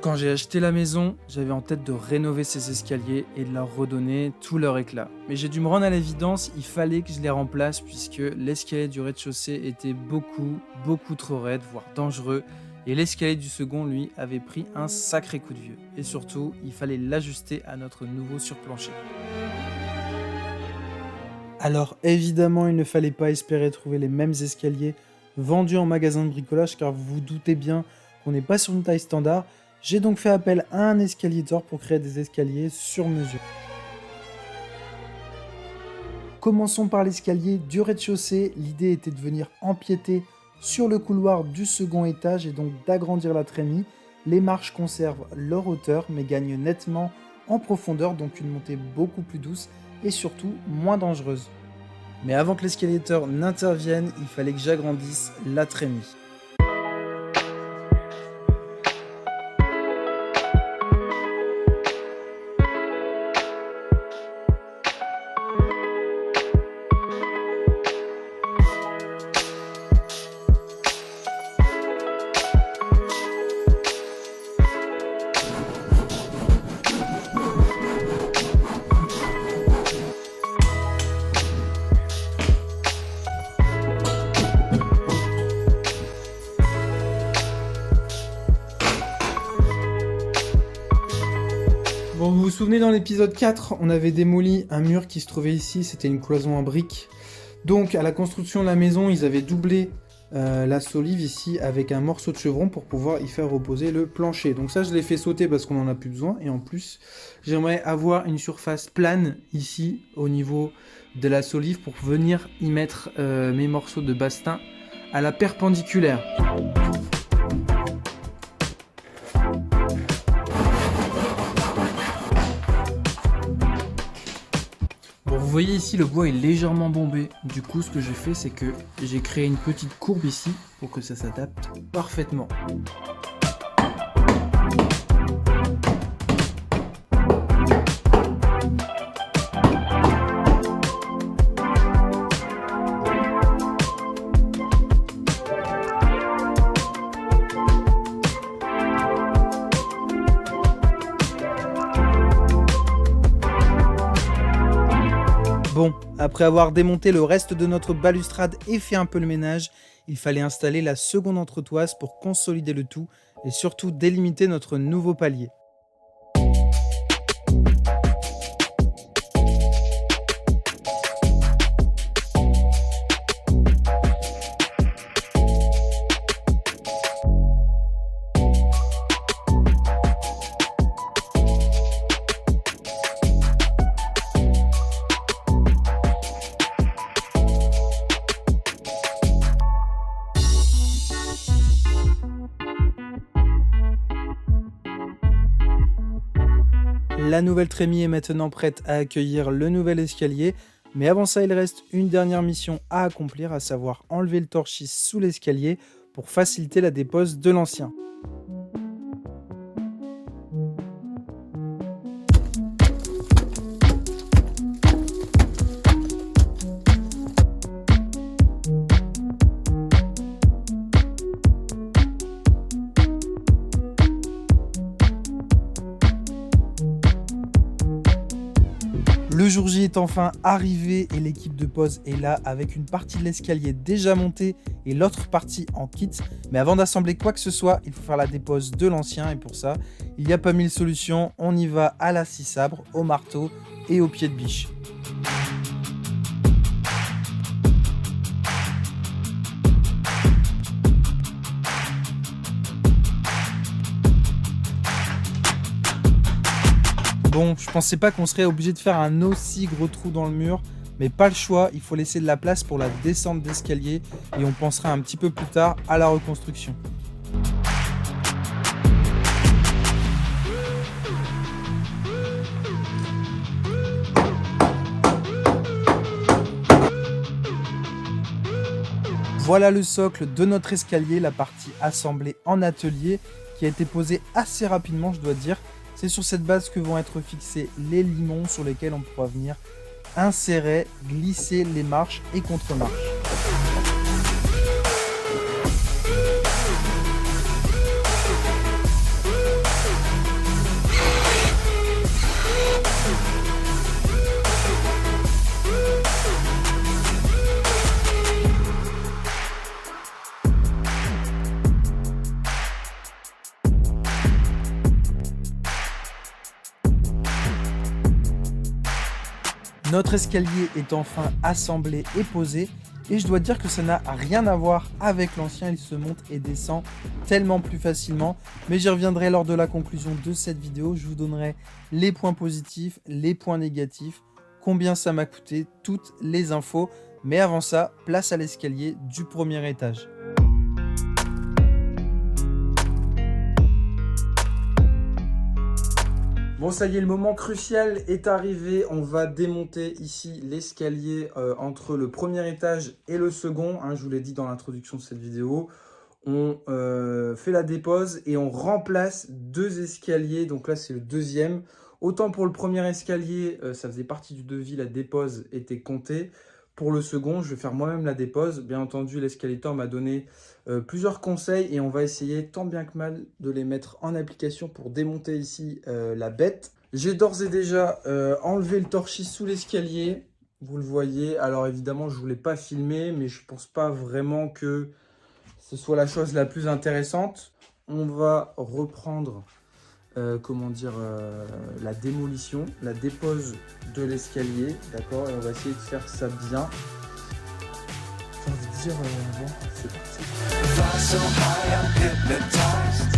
Quand j'ai acheté la maison, j'avais en tête de rénover ces escaliers et de leur redonner tout leur éclat. Mais j'ai dû me rendre à l'évidence, il fallait que je les remplace puisque l'escalier du rez-de-chaussée était beaucoup trop raide, voire dangereux. Et l'escalier du second, lui, avait pris un sacré coup de vieux. Et surtout, il fallait l'ajuster à notre nouveau surplancher. Alors évidemment, il ne fallait pas espérer trouver les mêmes escaliers vendus en magasin de bricolage car vous vous doutez bien qu'on n'est pas sur une taille standard. J'ai donc fait appel à un escalier-tor pour créer des escaliers sur mesure. Commençons par l'escalier du rez-de-chaussée. L'idée était de venir empiéter sur le couloir du second étage et donc d'agrandir la trémie. Les marches conservent leur hauteur mais gagnent nettement en profondeur, donc une montée beaucoup plus douce et surtout moins dangereuse. Mais avant que l'escalator n'intervienne, il fallait que j'agrandisse la trémie. Bon, vous vous souvenez, dans l'épisode 4, on avait démoli un mur qui se trouvait ici, c'était une cloison en briques. Donc, à la construction de la maison, ils avaient doublé la solive ici avec un morceau de chevron pour pouvoir y faire reposer le plancher. Donc ça, je l'ai fait sauter parce qu'on n'en a plus besoin. Et en plus, j'aimerais avoir une surface plane ici, au niveau de la solive, pour venir y mettre mes morceaux de bastin à la perpendiculaire. Vous voyez ici, le bois est légèrement bombé. Du coup, ce que j'ai fait, c'est que j'ai créé une petite courbe ici pour que ça s'adapte parfaitement. Bon, après avoir démonté le reste de notre balustrade et fait un peu le ménage, il fallait installer la seconde entretoise pour consolider le tout et surtout délimiter notre nouveau palier. La nouvelle trémie est maintenant prête à accueillir le nouvel escalier, mais avant ça il reste une dernière mission à accomplir, à savoir enlever le torchis sous l'escalier pour faciliter la dépose de l'ancien. Le jour J est enfin arrivé et l'équipe de pose est là avec une partie de l'escalier déjà montée et l'autre partie en kit. Mais avant d'assembler quoi que ce soit, il faut faire la dépose de l'ancien et pour ça, il n'y a pas mille solutions. On y va à la scie sabre, au marteau et au pied de biche. Bon, je pensais pas qu'on serait obligé de faire un aussi gros trou dans le mur, mais pas le choix, il faut laisser de la place pour la descente d'escalier et on pensera un petit peu plus tard à la reconstruction. Voilà le socle de notre escalier, la partie assemblée en atelier qui a été posée assez rapidement, je dois dire. C'est sur cette base que vont être fixés les limons sur lesquels on pourra venir insérer, glisser les marches et contre-marches. Notre escalier est enfin assemblé et posé. Et je dois dire que ça n'a rien à voir avec l'ancien, il se monte et descend tellement plus facilement. Mais j'y reviendrai lors de la conclusion de cette vidéo. Je vous donnerai les points positifs, les points négatifs, combien ça m'a coûté, toutes les infos. Mais avant ça, place à l'escalier du premier étage. Bon, ça y est, le moment crucial est arrivé. On va démonter ici l'escalier entre le premier étage et le second. Hein, je vous l'ai dit dans l'introduction de cette vidéo. On fait la dépose et on remplace 2 escaliers. Donc là, c'est le deuxième. Autant pour le premier escalier, ça faisait partie du devis, la dépose était comptée. Pour le second, je vais faire moi-même la dépose. Bien entendu, l'escalator m'a donné plusieurs conseils et on va essayer tant bien que mal de les mettre en application pour démonter ici la bête. J'ai d'ores et déjà enlevé le torchis sous l'escalier, vous le voyez. Alors évidemment, je ne voulais pas filmer, mais je ne pense pas vraiment que ce soit la chose la plus intéressante. On va reprendre la démolition, la dépose de l'escalier, d'accord, et on va essayer de faire ça bien. J'ai envie de dire, bon, c'est parti. Fly so high, I'm hypnotized.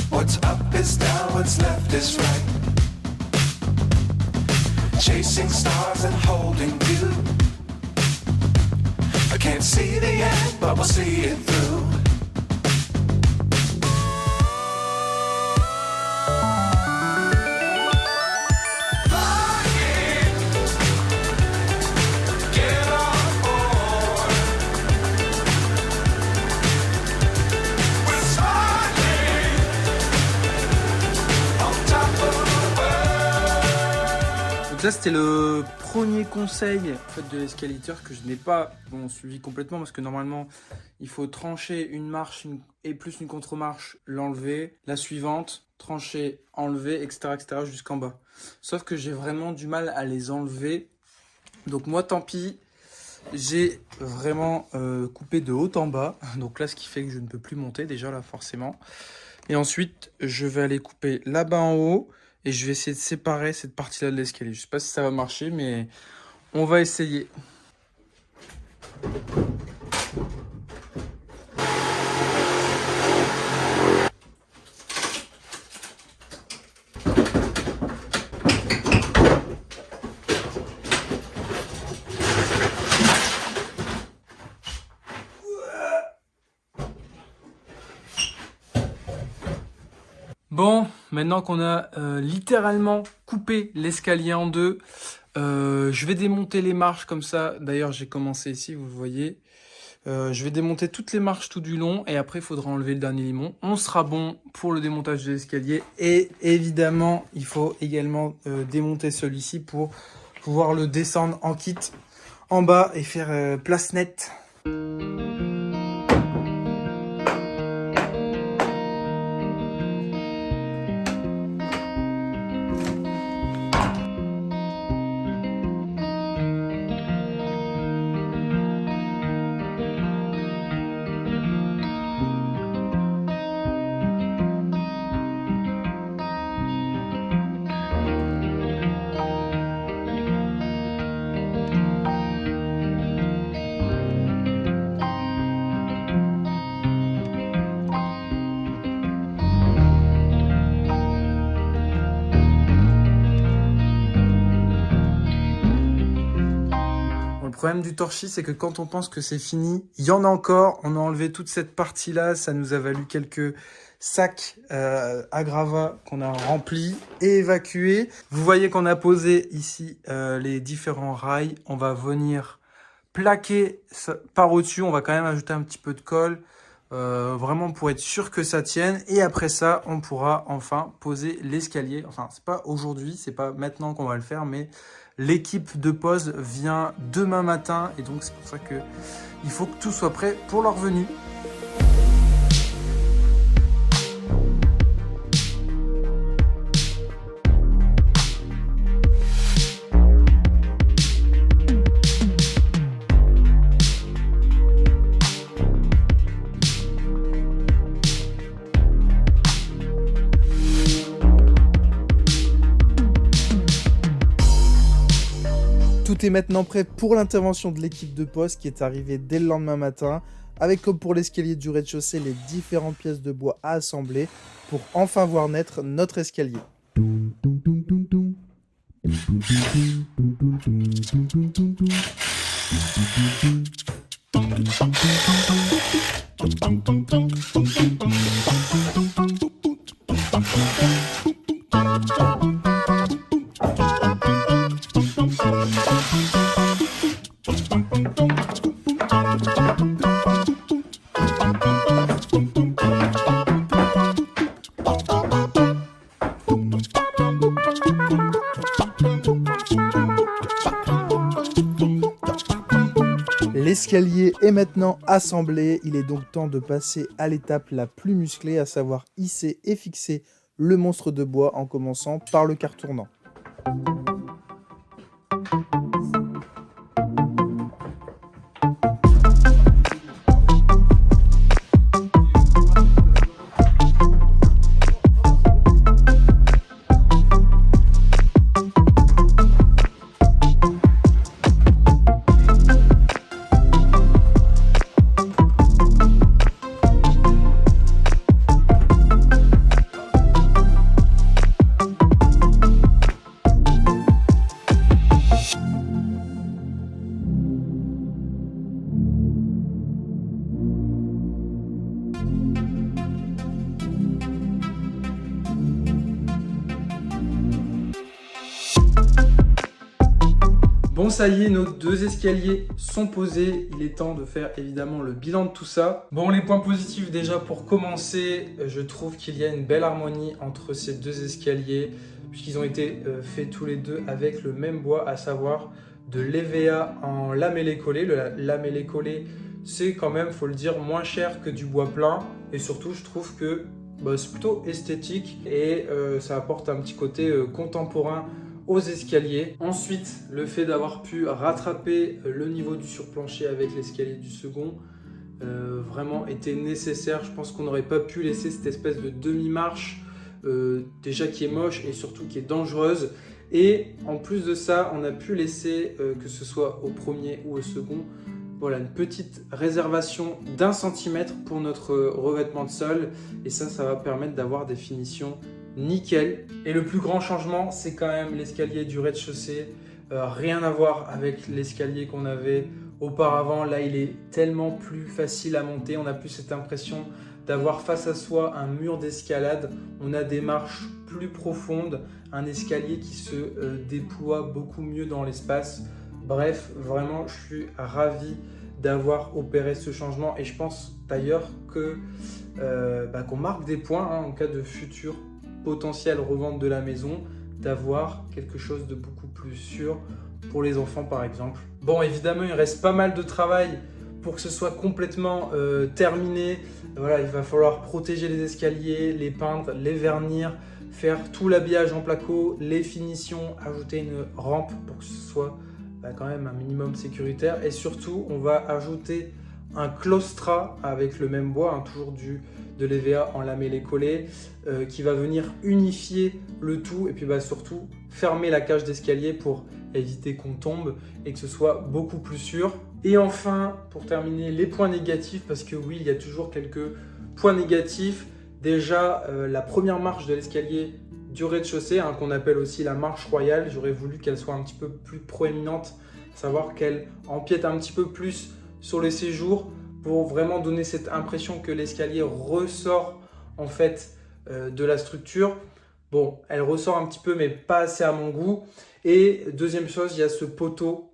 What's up is down, what's left is right. Chasing stars and holding you. I can't see the end, but we'll see it through. Ça, c'était le premier conseil en fait, de l'escalator que je n'ai pas suivi complètement parce que normalement, il faut trancher une marche et plus une contre-marche, l'enlever. La suivante, trancher, enlever, etc. jusqu'en bas. Sauf que j'ai vraiment du mal à les enlever. Donc moi, tant pis, j'ai vraiment coupé de haut en bas. Donc là, ce qui fait que je ne peux plus monter déjà là forcément. Et ensuite, je vais aller couper là-bas en haut. Et je vais essayer de séparer cette partie-là de l'escalier. Je ne sais pas si ça va marcher, mais on va essayer. Bon, maintenant qu'on a littéralement coupé l'escalier en deux, je vais démonter les marches comme ça. D'ailleurs, j'ai commencé ici, vous le voyez. Je vais démonter toutes les marches tout du long et après, il faudra enlever le dernier limon. On sera bon pour le démontage de l'escalier. Et évidemment, il faut également démonter celui-ci pour pouvoir le descendre en kit en bas et faire place nette. Le problème du torchis, c'est que quand on pense que c'est fini, il y en a encore. On a enlevé toute cette partie-là. Ça nous a valu quelques sacs à gravats qu'on a remplis et évacués. Vous voyez qu'on a posé ici les différents rails. On va venir plaquer par au-dessus. On va quand même ajouter un petit peu de colle. Vraiment pour être sûr que ça tienne. Et après ça, on pourra enfin poser l'escalier. Enfin, c'est pas aujourd'hui, c'est pas maintenant qu'on va le faire, mais l'équipe de pose vient demain matin. Et donc, c'est pour ça que il faut que tout soit prêt pour leur venue. Tout est maintenant prêt pour l'intervention de l'équipe de poste qui est arrivée dès le lendemain matin, avec comme pour l'escalier du rez-de-chaussée les différentes pièces de bois à assembler pour enfin voir naître notre escalier. L'escalier est maintenant assemblé, il est donc temps de passer à l'étape la plus musclée, à savoir hisser et fixer le monstre de bois en commençant par le quart tournant. Bon, ça y est, nos deux escaliers sont posés. Il est temps de faire évidemment le bilan de tout ça. Bon, les points positifs déjà pour commencer, je trouve qu'il y a une belle harmonie entre ces deux escaliers puisqu'ils ont été faits tous les deux avec le même bois, à savoir de l'EVA en lamellé collé. Le lamellé collé, c'est quand même, faut le dire, moins cher que du bois plein et surtout, je trouve que c'est plutôt esthétique et ça apporte un petit côté contemporain aux escaliers. Ensuite, le fait d'avoir pu rattraper le niveau du surplancher avec l'escalier du second vraiment était nécessaire. Je pense qu'on n'aurait pas pu laisser cette espèce de demi-marche déjà qui est moche et surtout qui est dangereuse. Et en plus de ça, on a pu laisser, que ce soit au premier ou au second, voilà, une petite réservation d'1 centimètre pour notre revêtement de sol. Et ça va permettre d'avoir des finitions nickel. Et le plus grand changement, c'est quand même l'escalier du rez-de-chaussée. Rien à voir avec l'escalier qu'on avait auparavant. Là, il est tellement plus facile à monter. On a plus cette impression d'avoir face à soi un mur d'escalade. On a des marches plus profondes, un escalier qui se déploie beaucoup mieux dans l'espace. Bref, vraiment, je suis ravi d'avoir opéré ce changement. Et je pense d'ailleurs que qu'on marque des points en cas de futur potentielle revente de la maison, d'avoir quelque chose de beaucoup plus sûr pour les enfants par exemple. Bon, évidemment, il reste pas mal de travail pour que ce soit complètement terminé. Voilà, il va falloir protéger les escaliers, les peindre, les vernir, faire tout l'habillage en placo, les finitions, ajouter une rampe pour que ce soit quand même un minimum sécuritaire. Et surtout, on va ajouter un claustra avec le même bois, toujours de l'EVA en lamellé collé, qui va venir unifier le tout et puis surtout fermer la cage d'escalier pour éviter qu'on tombe et que ce soit beaucoup plus sûr. Et enfin, pour terminer, les points négatifs, parce que oui, il y a toujours quelques points négatifs. Déjà, la première marche de l'escalier du rez-de-chaussée, qu'on appelle aussi la marche royale, j'aurais voulu qu'elle soit un petit peu plus proéminente, à savoir qu'elle empiète un petit peu plus sur les séjours pour vraiment donner cette impression que l'escalier ressort en fait de la structure. Bon, elle ressort un petit peu mais pas assez à mon goût. Et deuxième chose, il y a ce poteau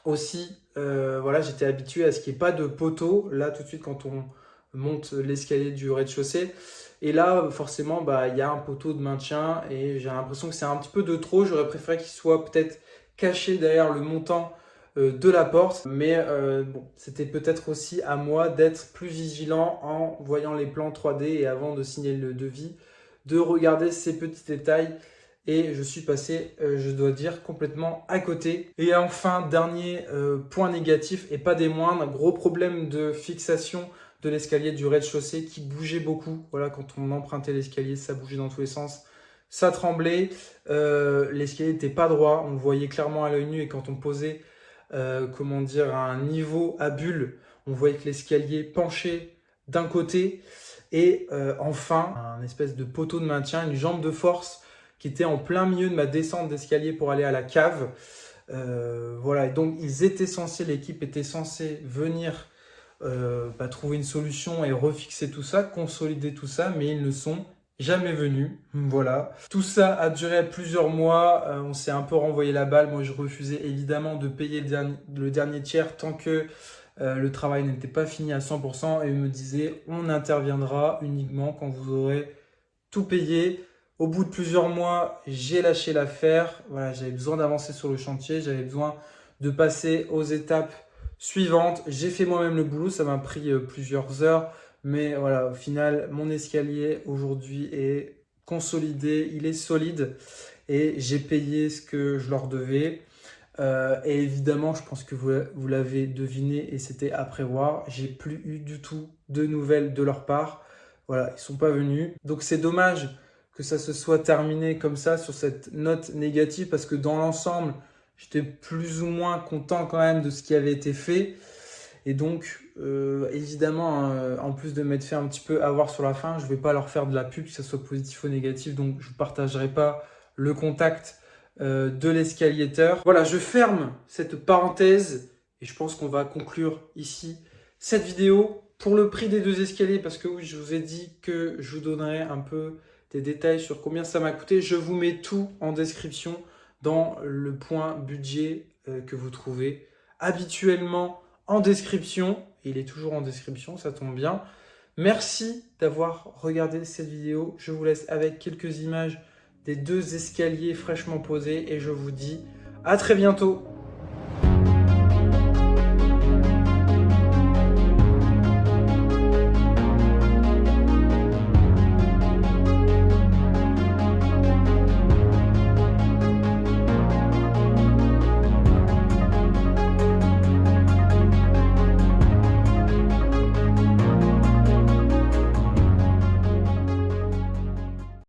aussi. Voilà, j'étais habitué à ce qu'il n'y ait pas de poteau là tout de suite quand on monte l'escalier du rez-de-chaussée. Et là, forcément, il y a un poteau de maintien et j'ai l'impression que c'est un petit peu de trop. J'aurais préféré qu'il soit peut-être caché derrière le montant de la porte, mais bon, c'était peut-être aussi à moi d'être plus vigilant en voyant les plans 3D et avant de signer le devis, de regarder ces petits détails. Et je suis passé, je dois dire, complètement à côté. Et enfin, dernier point négatif et pas des moindres, un gros problème de fixation de l'escalier du rez-de-chaussée qui bougeait beaucoup. Voilà, quand on empruntait l'escalier, ça bougeait dans tous les sens. ça tremblait, l'escalier n'était pas droit, on le voyait clairement à l'œil nu et quand on posait comment dire, à un niveau à bulle, on voyait que l'escalier penchait d'un côté et enfin un espèce de poteau de maintien, une jambe de force qui était en plein milieu de ma descente d'escalier pour aller à la cave. Voilà, et donc l'équipe était censée venir trouver une solution et refixer tout ça, consolider tout ça, mais ils ne sont jamais venus. Voilà. Tout ça a duré plusieurs mois, on s'est un peu renvoyé la balle. Moi, je refusais évidemment de payer le dernier tiers tant que le travail n'était pas fini à 100% et ils me disaient on interviendra uniquement quand vous aurez tout payé. Au bout de plusieurs mois, j'ai lâché l'affaire. Voilà, j'avais besoin d'avancer sur le chantier, j'avais besoin de passer aux étapes suivantes. J'ai fait moi-même le boulot, ça m'a pris plusieurs heures. Mais voilà, au final, mon escalier aujourd'hui est consolidé, il est solide et j'ai payé ce que je leur devais. Et évidemment, je pense que vous l'avez deviné et c'était à prévoir. J'ai plus eu du tout de nouvelles de leur part. Voilà, ils sont pas venus. Donc c'est dommage que ça se soit terminé comme ça sur cette note négative parce que dans l'ensemble, j'étais plus ou moins content quand même de ce qui avait été fait. Et donc, évidemment, en plus de m'être fait un petit peu avoir sur la fin, je ne vais pas leur faire de la pub, que ce soit positif ou négatif. Donc, je ne partagerai pas le contact de l'escaliateur. Voilà, je ferme cette parenthèse et je pense qu'on va conclure ici cette vidéo pour le prix des 2 escaliers. Parce que oui, je vous ai dit que je vous donnerai un peu des détails sur combien ça m'a coûté. Je vous mets tout en description dans le point budget que vous trouvez habituellement en description. Il est toujours en description, ça tombe bien. Merci d'avoir regardé cette vidéo. Je vous laisse avec quelques images des 2 escaliers fraîchement posés et je vous dis à très bientôt.